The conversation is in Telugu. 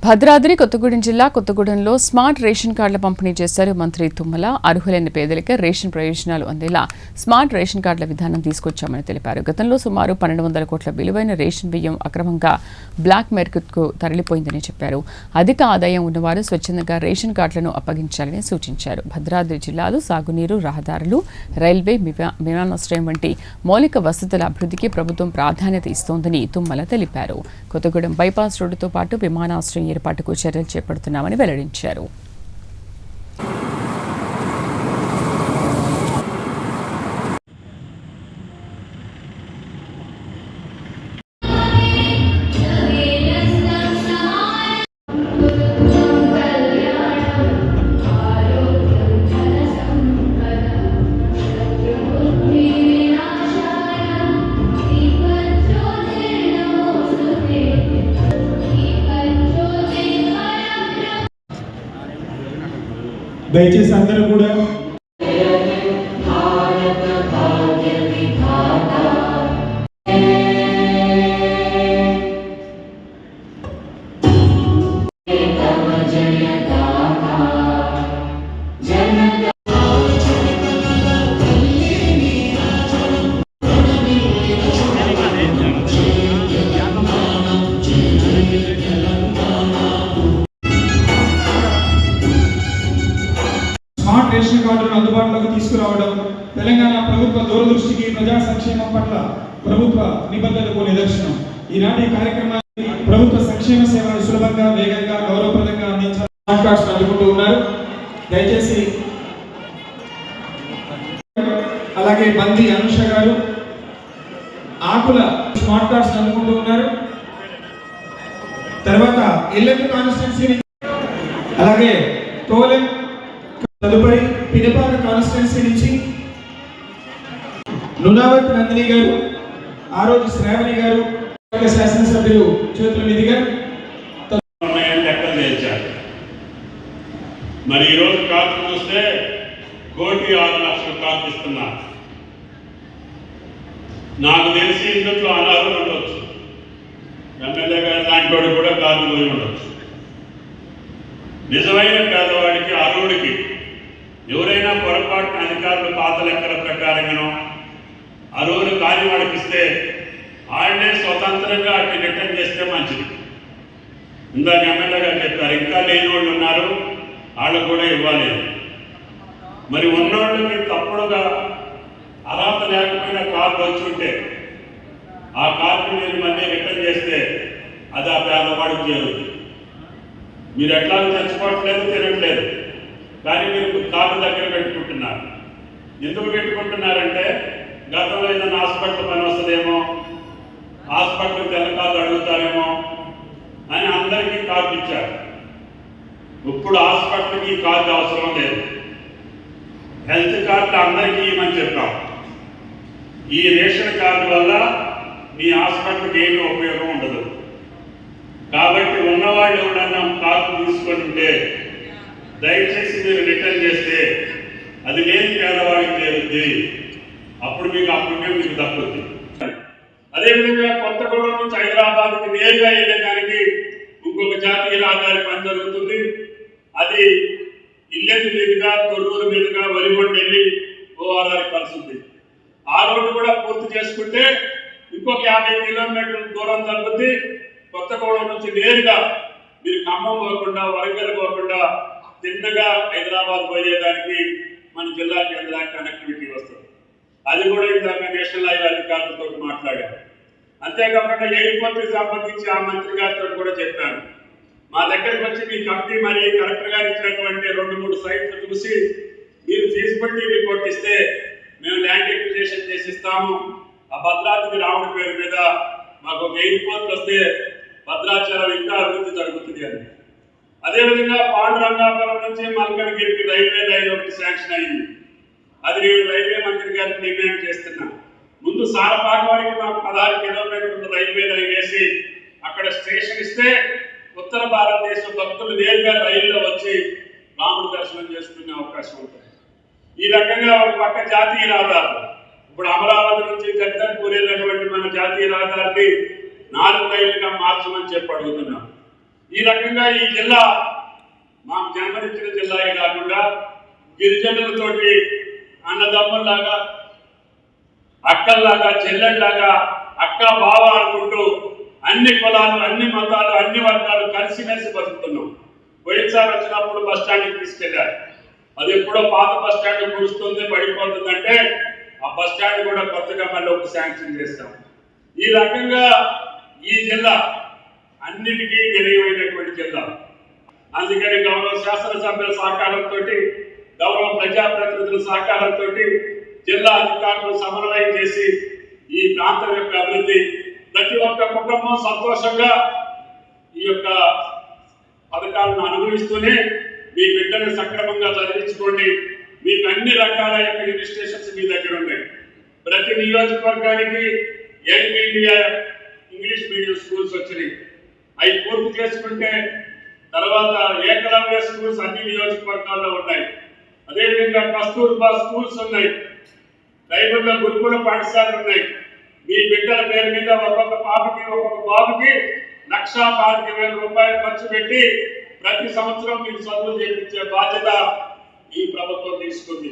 భద్రాద్రి కొత్తగూడెం జిల్లా కొత్తగూడెంలో స్మార్ట్ రేషన్ కార్డుల పంపిణీ చేశారు మంత్రి తుమ్మల. అర్హులైన పేదలకే రేషన్ ప్రయోజనాలు అందేలా స్మార్ట్ రేషన్ కార్డుల విధానం తీసుకొచ్చామని తెలిపారు. గతంలో సుమారు 1200 కోట్ల విలువైన రేషన్ బియ్యం అక్రమంగా బ్లాక్ మార్కెట్కు తరలిపోయిందని చెప్పారు. అధిక ఆదాయం ఉన్నవారు స్వచ్ఛందంగా రేషన్ కార్డులను అప్పగించాలని సూచించారు. భద్రాద్రి జిల్లాలో సాగునీరు, రహదారులు, రైల్వే, విమానాశ్రయం వంటి మౌలిక వసతుల అభివృద్ధికి ప్రభుత్వం ప్రాధాన్యత ఇస్తోందని తుమ్మల తెలిపారు. కొత్తగూడెం బైపాస్ రోడ్డుతో పాటు విమానాశ్రయం ఏర్పాటుకు చర్యలు చేపడుతున్నామని వెల్లడించారు. దయచేసి అందరూ కూడా రేషన్ కార్డులను అందుబాటులోకి తీసుకురావడం తెలంగాణ ప్రభుత్వ దూరదృష్టికి, ప్రజా సంక్షేమం పట్ల ప్రభుత్వ నిబద్ధతకు నిదర్శనం. ఈనాటి కార్యక్రమాన్ని ప్రభుత్వ సంక్షేమ సేవలను సులభంగా, వేగంగా, గౌరవప్రదంగా అందించాలని స్మార్ట్ కార్డ్స్ అందుకుంటూ ఉన్నారు. దయచేసి అలాగే బంది అనుష గారు ఆకుల స్మార్ట్ కార్డ్స్ అందుకుంటూ ఉన్నారు. తర్వాత ఎల్లెందు కాన్స్టిట్యున్సీ, అలాగే తోలెం, తదుపరి పినపాక కాన్స్టిట్యున్సీ నుంచి నునావత్ నందిని గారు, ఆ రోజు శ్రావణి గారు, శాసనసభ్యులు చేతుల మీదుగా మరి ఈరోజు కార్డు చూస్తే 1,06,00,000 కార్డు ఇస్తున్నారు. నాకు తెలిసి ఇందులో అనర్హులు ఉండొచ్చు, ఎమ్మెల్యే గారు లాంటి వాడు కూడా కార్డు పోయి ఉండొచ్చు. నిజమైన పేదవాడికి, అర్హుడికి ఎవరైనా పొరపాటున అధికారులు పాత లెక్కల ప్రకారంగానో అర్హులు కాని వాడికి ఇస్తే ఆయనే స్వతంత్రంగా అటు రిటర్న్ చేస్తే మంచిది. ఇందాక ఎమ్మెల్యే గారు చెప్పారు, ఇంకా లేని వాళ్ళు ఉన్నారు, వాళ్ళకు కూడా ఇవ్వాలి. మరి ఉన్నోళ్ళకి తప్పుడుగా అర్హత లేకపోయినా కార్డు వచ్చి ఉంటే ఆ కార్డు మీరు మళ్ళీ రిటర్న్ చేస్తే అది ఆ పేదవాడికి చేరుతుంది. మీరు ఎట్లా తెచ్చుకోవట్లేదు, తినట్లేదు, కానీ మీరు కార్డు దగ్గర పెట్టుకుంటున్నారు. ఎందుకు పెట్టుకుంటున్నారంటే గతంలో ఏదైనా హాస్పిటల్ పని వస్తుందేమో, హాస్పిటల్ తెల్ల కార్డు అడుగుతారేమో అని అందరికీ కార్డు ఇచ్చారు. ఇప్పుడు హాస్పిటల్కి ఈ కార్డు అవసరం లేదు, హెల్త్ కార్డు అందరికీ ఇవ్వమని చెప్పాం. ఈ రేషన్ కార్డు వల్ల మీ హాస్పిటల్కి ఏమీ ఉపయోగం ఉండదు. కాబట్టి ఉన్నవాళ్ళు ఎవరన్నా కార్డు తీసుకొని ఉంటే దయచేసి మీరు రిటర్న్ చేస్తే అది లేని పేదవాడికి చేరుద్ది. అప్పుడు మీకు ఆ పుణ్యం మీకు దక్కుద్ది. అదేవిధంగా కొత్తగూడెం నుంచి హైదరాబాద్కి నేరుగా వెళ్ళేదానికి ఇంకొక జాతీయ రహదారి పని జరుగుతుంది. అది ఇల్లెందు మీదుగా, తొర్రూరు మీదుగా, వరిగొండ వెళ్ళి ఓఆర్ఆర్ కలుస్తుంది. ఆ రోడ్డు కూడా పూర్తి చేసుకుంటే ఇంకొక 50 కిలోమీటర్ల దూరం తగ్గుద్ది. కొత్తగూడెం నుంచి నేరుగా మీరు ఖమ్మం పోకుండా, వరంగల్ పోకుండా తిన్నగా హైదరాబాద్ పోయేదానికి మన జిల్లా కేంద్రానికి కనెక్టివిటీ వస్తుంది. అది కూడా ఇందాక నేషనల్ హైవే అధికారులతో మాట్లాడారు. అంతేకాకుండా ఎయిర్పోర్ట్కి సంబంధించి ఆ మంత్రి గారితో కూడా చెప్పాను. మా దగ్గరికి వచ్చి మీ కమిటీ మరి కలెక్టర్ గారు ఇచ్చినటువంటి 2-3 సైట్లు చూసి మీరు ఫీజిబిలిటీ రిపోర్ట్ ఇస్తే మేము ల్యాండ్ ఎక్విజిషన్ చేసిస్తాము. ఆ భద్రాద్రి రాముడి పేరు మీద మాకు ఒక ఎయిర్పోర్ట్ వస్తే భద్రాచలం ఇంకా అభివృద్ధి జరుగుతుంది అని. అదేవిధంగా పాండురంగాపురం నుంచి మల్కనగిరికి రైల్వే లైన్ ఒకటి శాంక్షన్ అయింది. అది నేను రైల్వే మంత్రి గారికి డిమాండ్ చేస్తున్నా. ముందు సారపాక వరకు మాకు 16 కిలోమీటర్ల రైల్వే లైన్ వేసి అక్కడ స్టేషన్ ఇస్తే ఉత్తర భారతదేశం భక్తులు నేరుగా రైల్లో వచ్చి రాముడు దర్శనం చేసుకునే అవకాశం ఉంటుంది. ఈ రకంగా ఒక పక్క జాతీయ రహదారులు, ఇప్పుడు అమరావతి నుంచి జగదల్పూర్ వెళ్ళినటువంటి మన జాతీయ రహదారిని 4 రైళ్లుగా మార్చమని చెప్పి అడుగుతున్నాం. ఈ రకంగా ఈ జిల్లా మాకు జన్మనిచ్చిన జిల్లాయే కాకుండా గిరిజనులతోటి అన్నదమ్ముల్లాగా, అక్కల్లాగా, చెల్లెళ్ళలాగా, అక్క బావ అనుకుంటూ అన్ని కులాలు, అన్ని మతాలు, అన్ని వర్గాలు కలిసిమెలిసి బతుకుతున్నాం. పోయినసారి వచ్చినప్పుడు బస్ స్టాండ్కి తీసుకెళ్లారు. అది ఎప్పుడో పాత బస్ స్టాండ్ కురుస్తుంది, పడిపోతుందంటే ఆ బస్ స్టాండ్ కూడా కొత్తగా మళ్ళీ ఒక శాంక్షన్ చేస్తాం. ఈ రకంగా ఈ జిల్లా అన్నిటికీ నిలయమైనటువంటి జిల్లా. అందుకని గౌరవ శాసనసభ్యుల సహకారంతో, గౌరవ ప్రజాప్రతినిధుల సహకారంతో, జిల్లా అధికారులు సమన్వయం చేసి ఈ ప్రాంతం యొక్క అభివృద్ధి, ప్రతి ఒక్క కుటుంబం సంతోషంగా ఈ యొక్క పథకాలను అనుభవిస్తూనే మీ బిడ్డను సక్రమంగా చదివించుకోండి. మీకు అన్ని రకాల యొక్క ఇన్స్టిట్యూషన్స్ మీ దగ్గర ఉన్నాయి. ప్రతి నియోజకవర్గానికి young India English medium schools వచ్చినాయి. అవి పూర్తి చేసుకుంటే తర్వాత ఏకలవ్య స్కూల్స్ అన్ని నియోజకవర్గాల్లో ఉన్నాయి. అదేవిధంగా కస్తూర్బా స్కూల్స్ ఉన్నాయి. ట్రైబల్ గురుకుల పాఠశాలలు ఉన్నాయి. మీ బిడ్డల పేరు మీద ఒక్కొక్క పాపకి, ఒక్కొక్క బాబుకి 1,25,000 రూపాయలు ఖర్చు పెట్టి ప్రతి సంవత్సరం మీకు చదువులు చేయించే బాధ్యత ఈ ప్రభుత్వం తీసుకుంది.